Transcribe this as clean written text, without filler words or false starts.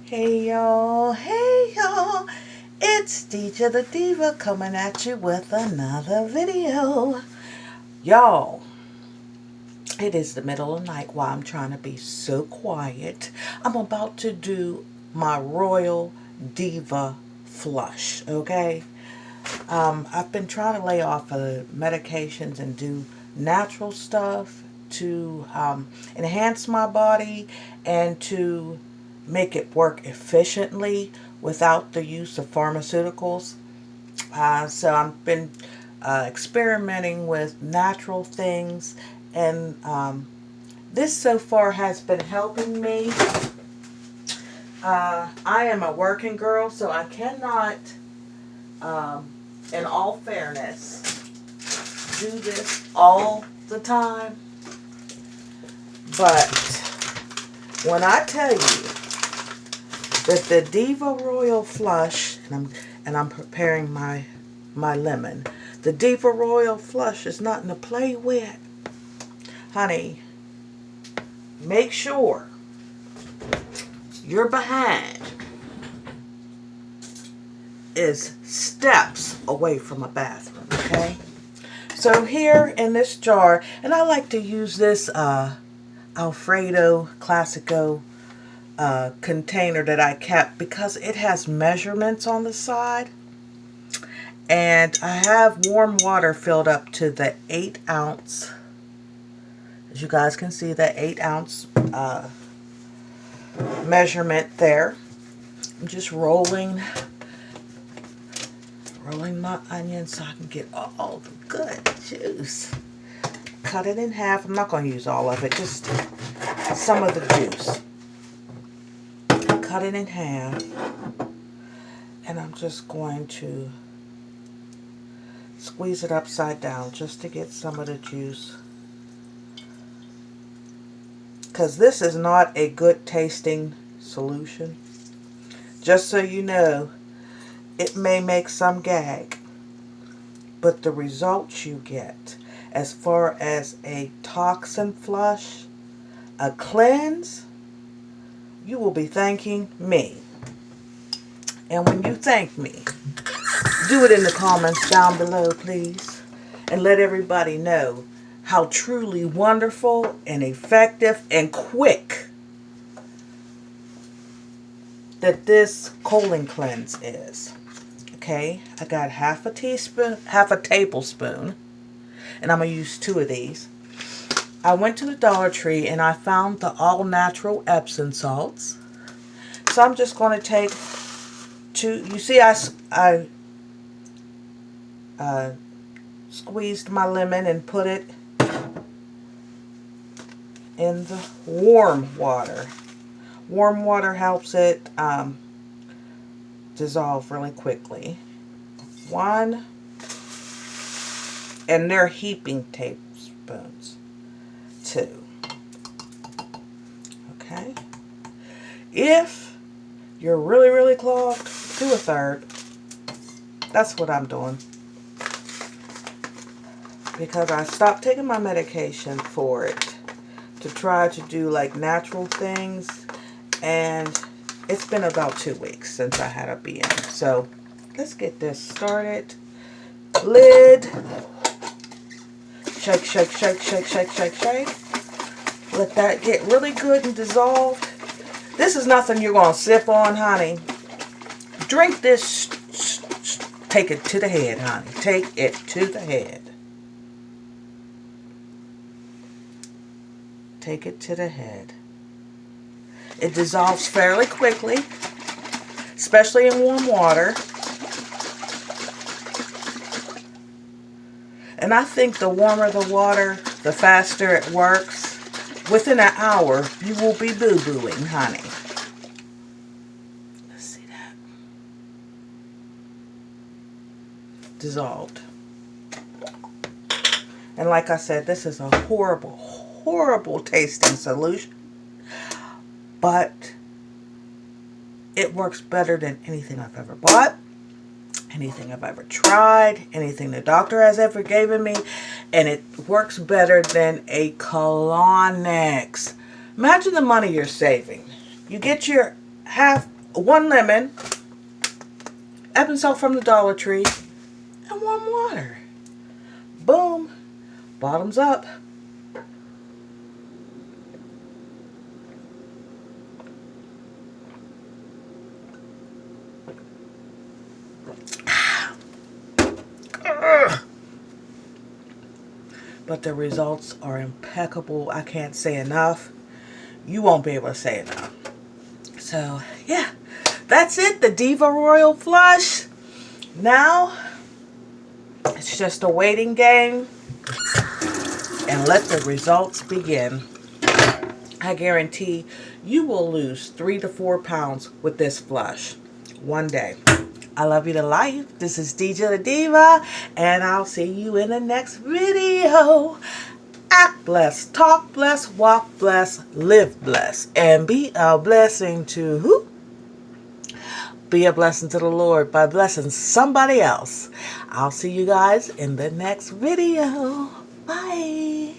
Hey y'all, it's DJ the Diva coming at you with another video. Y'all, it is the middle of the night while I'm trying to be so quiet. I'm about to do my Royal Diva flush, okay? I've been trying to lay off of medications and do natural stuff to enhance my body and to make it work efficiently without the use of pharmaceuticals. So I've been experimenting with natural things, and this so far has been helping me. I am a working girl, so I cannot, in all fairness, do this all the time. But when I tell you that the Diva Royal Flush, and I'm preparing my lemon, the Diva Royal Flush is nothing to play with, honey. Make sure your behind is steps away from a bathroom, okay? So here in this jar, and I like to use this Alfredo Classico container that I kept because it has measurements on the side, and I have warm water filled up to the 8-ounce. As you guys can see, the 8-ounce measurement there. I'm just rolling my onion so I can get all the good juice. Cut it in half. I'm not going to use all of it, just some of the juice. Cut it in half, and I'm just going to squeeze it upside down just to get some of the juice, because this is not a good tasting solution. Just so you know, it may make some gag, but the results you get as far as a toxin flush, a cleanse, you will be thanking me. And when you thank me, do it in the comments down below, please. And let everybody know how truly wonderful and effective and quick that this colon cleanse is. Okay, I got half a tablespoon, and I'm going to use 2 of these. I went to the Dollar Tree and I found the all-natural Epsom salts. So I'm just going to take 2. You see, I squeezed my lemon and put it in the warm water. Warm water helps it dissolve really quickly. 1, and they're heaping tablespoons. 2. Okay. If you're really clogged, do 1/3. That's what I'm doing, because I stopped taking my medication for it to try to do like natural things, and it's been about 2 weeks since I had a BM. So let's get this started. Lid. Shake, shake, shake, shake, shake, shake, shake. Let that get really good and dissolved. This is nothing you're going to sip on, honey. Drink this. Take it to the head, honey. Take it to the head. Take it to the head. It dissolves fairly quickly, especially in warm water. And I think the warmer the water, the faster it works. Within an hour, you will be boo-booing, honey. Let's see that. Dissolved. And like I said, this is a horrible tasting solution. But it works better than anything I've ever bought, anything I've ever tried, anything the doctor has ever given me, and it works better than a colonics. Imagine the money you're saving. You get your half 1 lemon, Epsom salt from the Dollar Tree, and warm water. Boom. Bottoms up. But the results are impeccable. I can't say enough. You won't be able to say enough. So, yeah. That's it. The Diva Royal Flush. Now, it's just a waiting game. And let the results begin. I guarantee you will lose 3 to 4 pounds with this flush. One day. I love you to life. This is DJ the Diva, and I'll see you in the next video. Act blessed, talk blessed, walk blessed, live blessed, and be a blessing to who? Be a blessing to the Lord by blessing somebody else. I'll see you guys in the next video. Bye.